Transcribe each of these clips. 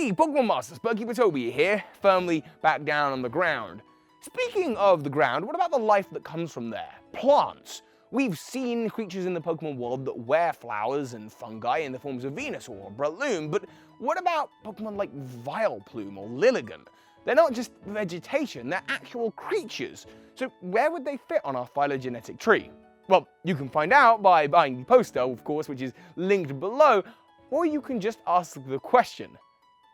Hey, Pokemon Masters, BetaTonySJR here, firmly back down on the ground. Speaking of the ground, what about the life that comes from there? Plants. We've seen creatures in the Pokemon world that wear flowers and fungi in the forms of Venusaur or Breloom, but what about Pokemon like Vileplume or Lilligant? They're not just vegetation, they're actual creatures. So where would they fit on our phylogenetic tree? Well, you can find out by buying the poster, of course, which is linked below, or you can just ask the question,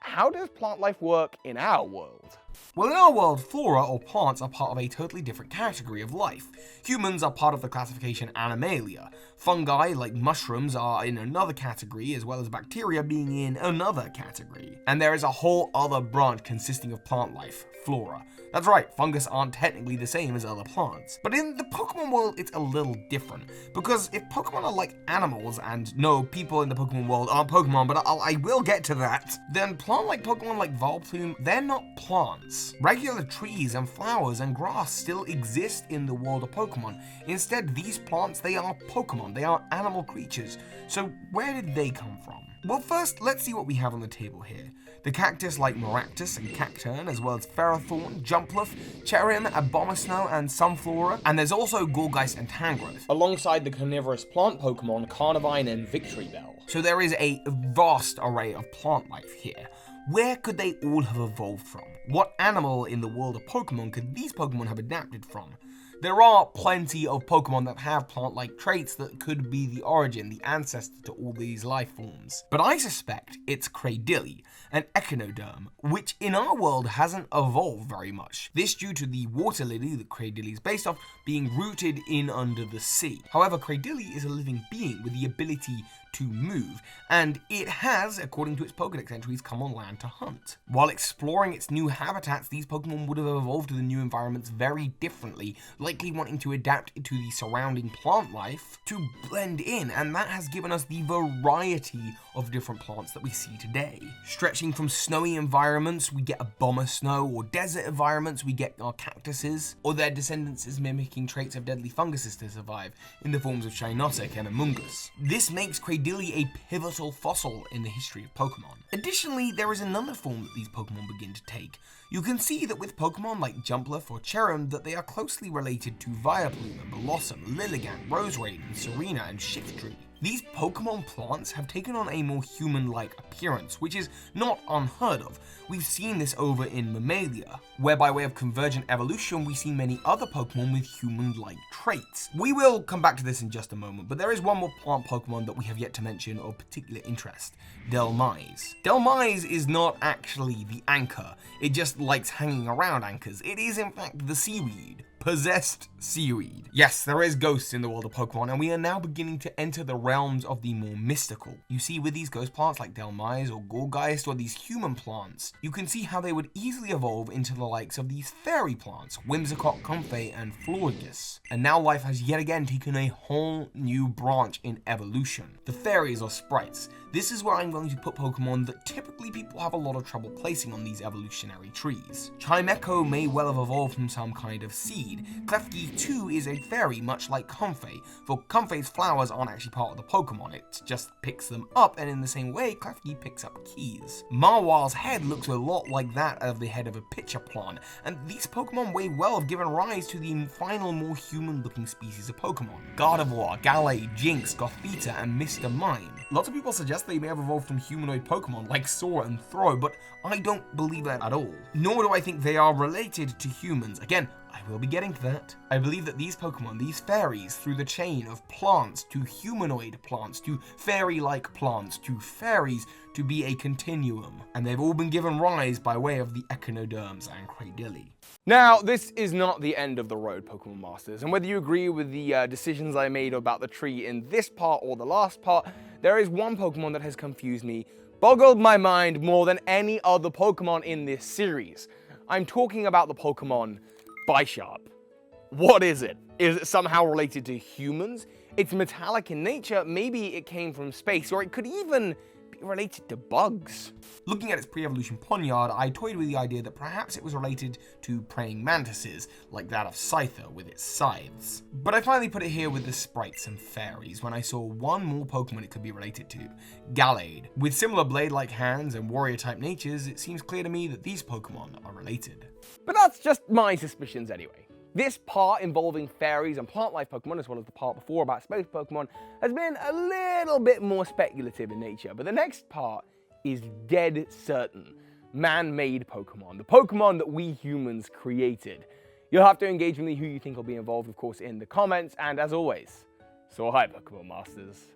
how does plant life work in our world? Well, in our world, flora or plants are part of a totally different category of life. Humans are part of the classification Animalia. Fungi, like mushrooms, are in another category, as well as bacteria being in another category. And there is a whole other branch consisting of plant life, flora. That's right, fungus aren't technically the same as other plants. But in the Pokemon world, it's a little different. Because if Pokemon are like animals, and no, people in the Pokemon world aren't Pokemon, but I will get to that, then plant-like Pokemon like Vileplume, they're not plants. Regular trees and flowers and grass still exist in the world of Pokemon. Instead, these plants, they are Pokemon, they are animal creatures. So where did they come from? Well, first, let's see what we have on the table here. The cactus like Maractus and Cacturne, as well as Ferrothorn, Jumpluff, Cherrim, Abomasnow, and Sunflora. And there's also Gourgeist and Tangrowth, alongside the carnivorous plant Pokemon Carnivine and Victreebel. So there is a vast array of plant life here. Where could they all have evolved from? What animal in the world of Pokemon could these Pokemon have adapted from? There are plenty of Pokemon that have plant-like traits that could be the origin, the ancestor to all these life forms. But I suspect it's Cradily, an echinoderm, which in our world hasn't evolved very much. This due to the water lily that Cradily is based off being rooted in under the sea. However, Cradily is a living being with the ability to move, and it has, according to its Pokedex entries, come on land to hunt. While exploring its new habitats, these Pokemon would have evolved to the new environments very differently, likely wanting to adapt to the surrounding plant life to blend in, and that has given us the variety of different plants that we see today. Stretching from snowy environments, we get Abomasnow, or desert environments, we get our cactuses, or their descendants is mimicking traits of deadly funguses to survive in the forms of Shiinotic and Amoonguss. This makes Cradily a pivotal fossil in the history of Pokemon. Additionally, there is another form that these Pokemon begin to take. You can see that with Pokemon like Jumpluff or Cherrim that they are closely related to Vileplume and Blossom, Lilligant, Roserade, and Serena and Shiftry. These Pokemon plants have taken on a more human-like appearance, which is not unheard of. We've seen this over in Mammalia, where by way of convergent evolution, we see many other Pokemon with human-like traits. We will come back to this in just a moment, but there is one more plant Pokemon that we have yet to mention of particular interest, Dhelmise. Dhelmise is not actually the anchor, it just likes hanging around anchors. It is in fact the seaweed. Possessed seaweed. Yes, there is ghosts in the world of Pokemon, and we are now beginning to enter the realms of the more mystical. You see, with these ghost plants like Dhelmise or Gourgeist or these human plants, you can see how they would easily evolve into the likes of these fairy plants, Whimsicott, Comfey, and Florges. And now life has yet again taken a whole new branch in evolution. The fairies or sprites. This is where I'm going to put Pokemon that typically people have a lot of trouble placing on these evolutionary trees. Chimecho may well have evolved from some kind of seed. Klefki too is a fairy, much like Comfey, for Comfey's flowers aren't actually part of the Pokemon, it just picks them up, and in the same way, Klefki picks up keys. Marwal's head looks a lot like that of the head of a pitcher plant, and these Pokemon may well have given rise to the final more human-looking species of Pokemon. Gardevoir, Gallade, Jinx, Gothita, and Mr. Mime. Lots of people suggest they may have evolved from humanoid Pokemon like Sora and Throh, but I don't believe that at all. Nor do I think they are related to humans. Again, I will be getting to that. I believe that these Pokemon, these fairies, through the chain of plants to humanoid plants to fairy-like plants to fairies, to be a continuum, and they've all been given rise by way of the echinoderms and Cradily. Now, this is not the end of the road, Pokemon Masters, and whether you agree with the decisions I made about the tree in this part or the last part, there is one Pokemon that has confused me, boggled my mind more than any other Pokemon in this series. I'm talking about the Pokemon Bisharp. What is it? Is it somehow related to humans? It's metallic in nature, maybe it came from space, or it could even be related to bugs. Looking at its pre-evolution poniard, I toyed with the idea that perhaps it was related to praying mantises, like that of Scyther with its scythes. But I finally put it here with the sprites and fairies when I saw one more Pokemon it could be related to, Gallade. With similar blade-like hands and warrior-type natures, it seems clear to me that these Pokemon are related. But that's just my suspicions anyway. This part involving fairies and plant life Pokemon, as well as the part before about space Pokemon, has been a little bit more speculative in nature, but the next part is dead certain. Man-made Pokemon, the Pokemon that we humans created. You'll have to engage with me who you think will be involved, of course, in the comments, and as always, so hi Pokemon Masters.